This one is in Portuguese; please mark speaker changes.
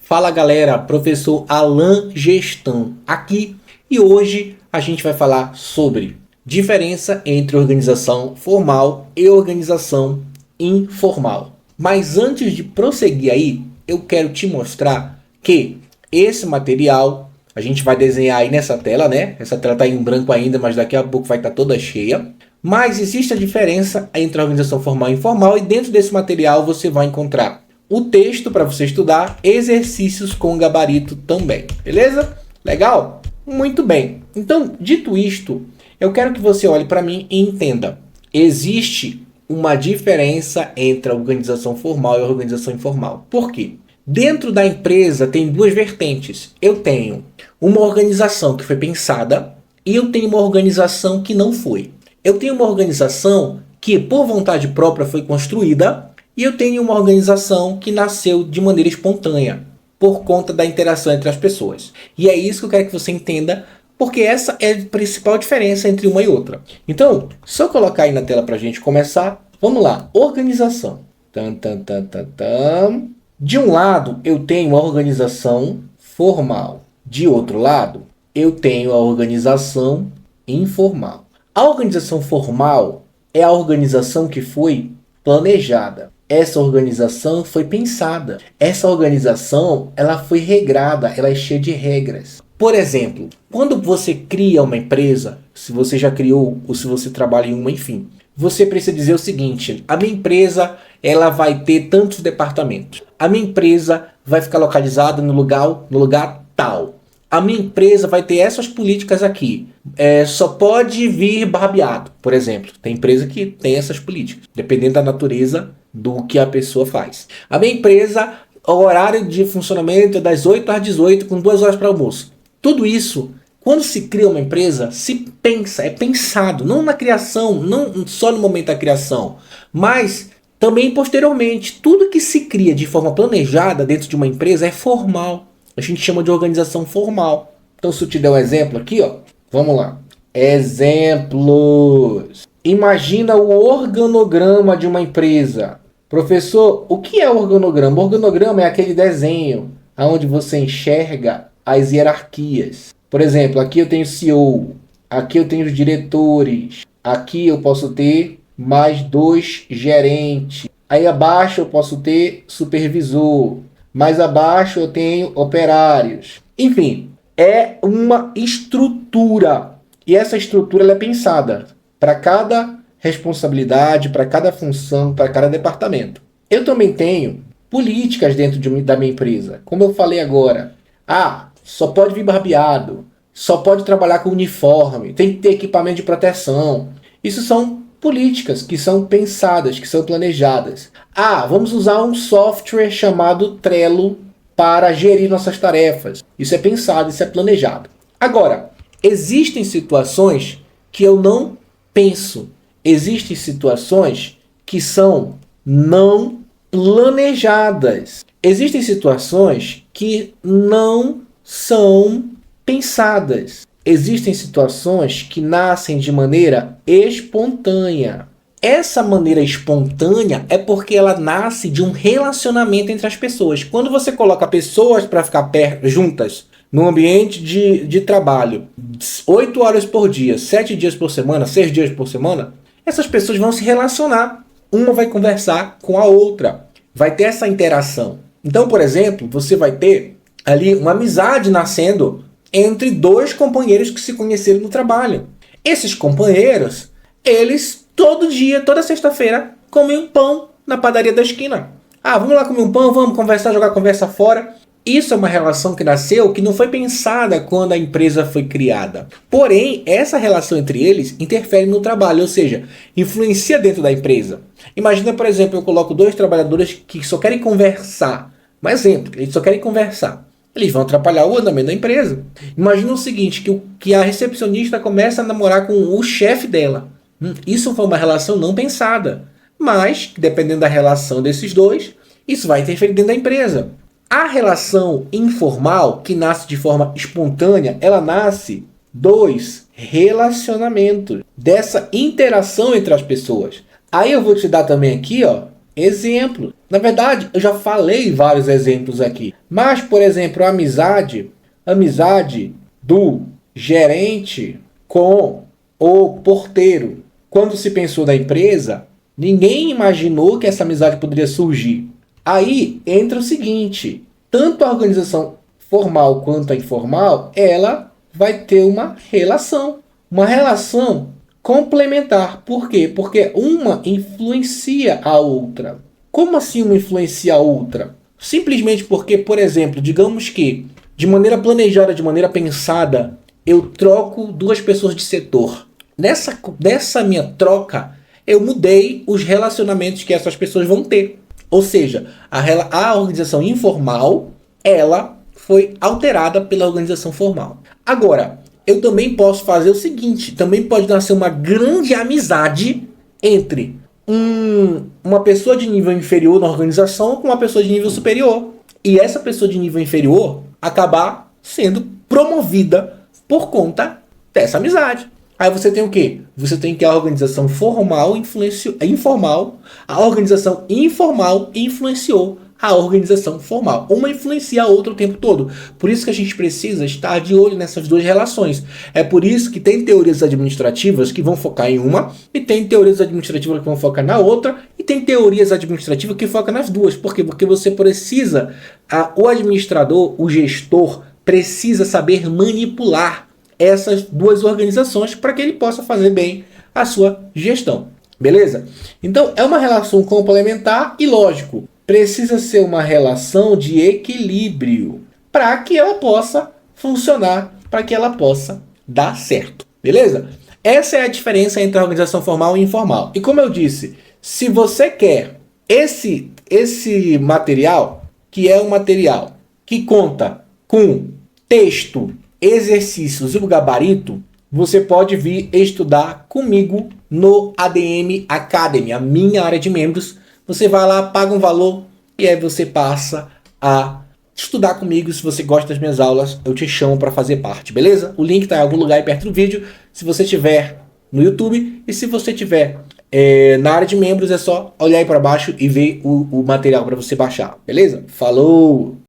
Speaker 1: Fala galera, professor Alan Gestão aqui e hoje a gente vai falar sobre diferença entre organização formal e organização informal. Mas antes de prosseguir aí, eu quero te mostrar que esse material a gente vai desenhar aí nessa tela, né? Essa tela está em branco ainda, mas daqui a pouco vai estar toda cheia. Mas existe a diferença entre a organização formal e informal e dentro desse material você vai encontrar o texto para você estudar, exercícios com gabarito também, beleza? Legal? Muito bem. Então, dito isto, eu quero que você olhe para mim e entenda. Existe uma diferença entre a organização formal e a organização informal. Por quê? Dentro da empresa tem duas vertentes. Eu tenho uma organização que foi pensada e eu tenho uma organização que não foi. Eu tenho uma organização que, por vontade própria, foi construída e eu tenho uma organização que nasceu de maneira espontânea, por conta da interação entre as pessoas. E é isso que eu quero que você entenda, porque essa é a principal diferença entre uma e outra. Então, se eu colocar aí na tela para a gente começar, vamos lá. Organização. De um lado, eu tenho a organização formal. De outro lado, eu tenho a organização informal. A organização formal é a organização que foi planejada. Essa organização foi pensada. Essa organização, ela foi regrada, ela é cheia de regras. Por exemplo, quando você cria uma empresa, se você já criou ou se você trabalha em uma, enfim, você precisa dizer o seguinte: a minha empresa, ela vai ter tantos departamentos. A minha empresa vai ficar localizada no lugar tal. A minha empresa vai ter essas políticas aqui. Só pode vir barbeado, por exemplo. Tem empresa que tem essas políticas, dependendo da natureza do que a pessoa faz. A minha empresa, o horário de funcionamento é das 8 às 18, com 2 horas para almoço. Tudo isso, quando se cria uma empresa, se pensa, é pensado, não na criação, não só no momento da criação, mas também posteriormente. Tudo que se cria de forma planejada dentro de uma empresa é formal. A gente chama de organização formal. Então, se eu te der um exemplo aqui, ó, vamos lá. Exemplos. Imagina o organograma de uma empresa. Professor, o que é organograma? O organograma é aquele desenho onde você enxerga as hierarquias. Por exemplo, aqui eu tenho CEO, aqui eu tenho os diretores, aqui eu posso ter mais 2 gerentes. Aí abaixo eu posso ter supervisor. Mais abaixo eu tenho operários. Enfim, é uma estrutura. E essa estrutura ela é pensada para cada responsabilidade, para cada função, para cada departamento. Eu também tenho políticas dentro da minha empresa. Como eu falei agora. Só pode vir barbeado. Só pode trabalhar com uniforme. Tem que ter equipamento de proteção. Isso são políticas que são pensadas, que são planejadas. Vamos usar um software chamado Trello para gerir nossas tarefas. Isso é pensado, isso é planejado. Agora, existem situações que eu não penso. Existem situações que são não planejadas. Existem situações que não são pensadas. Existem situações que nascem de maneira espontânea. Essa maneira espontânea é porque ela nasce de um relacionamento entre as pessoas. Quando você coloca pessoas para ficar juntas num ambiente de trabalho, 8 horas por dia, 7 dias por semana, 6 dias por semana, essas pessoas vão se relacionar. Uma vai conversar com a outra. Vai ter essa interação. Então, por exemplo, você vai ter ali uma amizade nascendo entre 2 companheiros que se conheceram no trabalho. Esses companheiros, eles todo dia, toda sexta-feira, comem um pão na padaria da esquina. Vamos lá comer um pão, vamos conversar, jogar a conversa fora. Isso é uma relação que nasceu, que não foi pensada quando a empresa foi criada. Porém, essa relação entre eles interfere no trabalho, ou seja, influencia dentro da empresa. Imagina, por exemplo, eu coloco 2 trabalhadores que só querem conversar. Um exemplo, eles só querem conversar. Eles vão atrapalhar o andamento da empresa. Imagina o seguinte, que a recepcionista começa a namorar com o chefe dela. Isso foi uma relação não pensada. Mas, dependendo da relação desses dois, isso vai interferir dentro da empresa. A relação informal, que nasce de forma espontânea, ela nasce dos relacionamentos, dessa interação entre as pessoas. Aí eu vou te dar também aqui, exemplos. Na verdade, eu já falei vários exemplos aqui. Mas, por exemplo, a amizade do gerente com o porteiro. Quando se pensou na empresa, ninguém imaginou que essa amizade poderia surgir. Aí entra o seguinte, tanto a organização formal quanto a informal, ela vai ter uma relação complementar. Por quê? Porque uma influencia a outra. Como assim uma influencia a outra? Simplesmente porque, por exemplo, digamos que de maneira planejada, de maneira pensada, eu troco duas pessoas de setor. Nessa minha troca, eu mudei os relacionamentos que essas pessoas vão ter. Ou seja, a organização informal, ela foi alterada pela organização formal. Agora, eu também posso fazer o seguinte, também pode nascer uma grande amizade entre uma pessoa de nível inferior na organização com uma pessoa de nível superior. E essa pessoa de nível inferior acabar sendo promovida por conta dessa amizade. Aí você tem o quê? Você tem que a organização informal, a organização informal influenciou a organização formal. Uma influencia a outra o tempo todo. Por isso que a gente precisa estar de olho nessas duas relações. É por isso que tem teorias administrativas que vão focar em uma, e tem teorias administrativas que vão focar na outra, e tem teorias administrativas que focam nas duas. Por quê? Porque você precisa, o administrador, o gestor, precisa saber manipular essas duas organizações para que ele possa fazer bem a sua gestão. Beleza? Então, é uma relação complementar e, lógico, precisa ser uma relação de equilíbrio para que ela possa funcionar, para que ela possa dar certo. Beleza? Essa é a diferença entre a organização formal e informal. E como eu disse, se você quer esse material, que é um material que conta com texto, exercícios e o gabarito, você pode vir estudar comigo no ADM Academy, a minha área de membros. Você vai lá, paga um valor e aí você passa a estudar comigo. Se você gosta das minhas aulas, eu te chamo para fazer parte, beleza? O link está em algum lugar aí perto do vídeo, se você estiver no YouTube. E se você estiver na área de membros, é só olhar aí para baixo e ver o material para você baixar, beleza? Falou!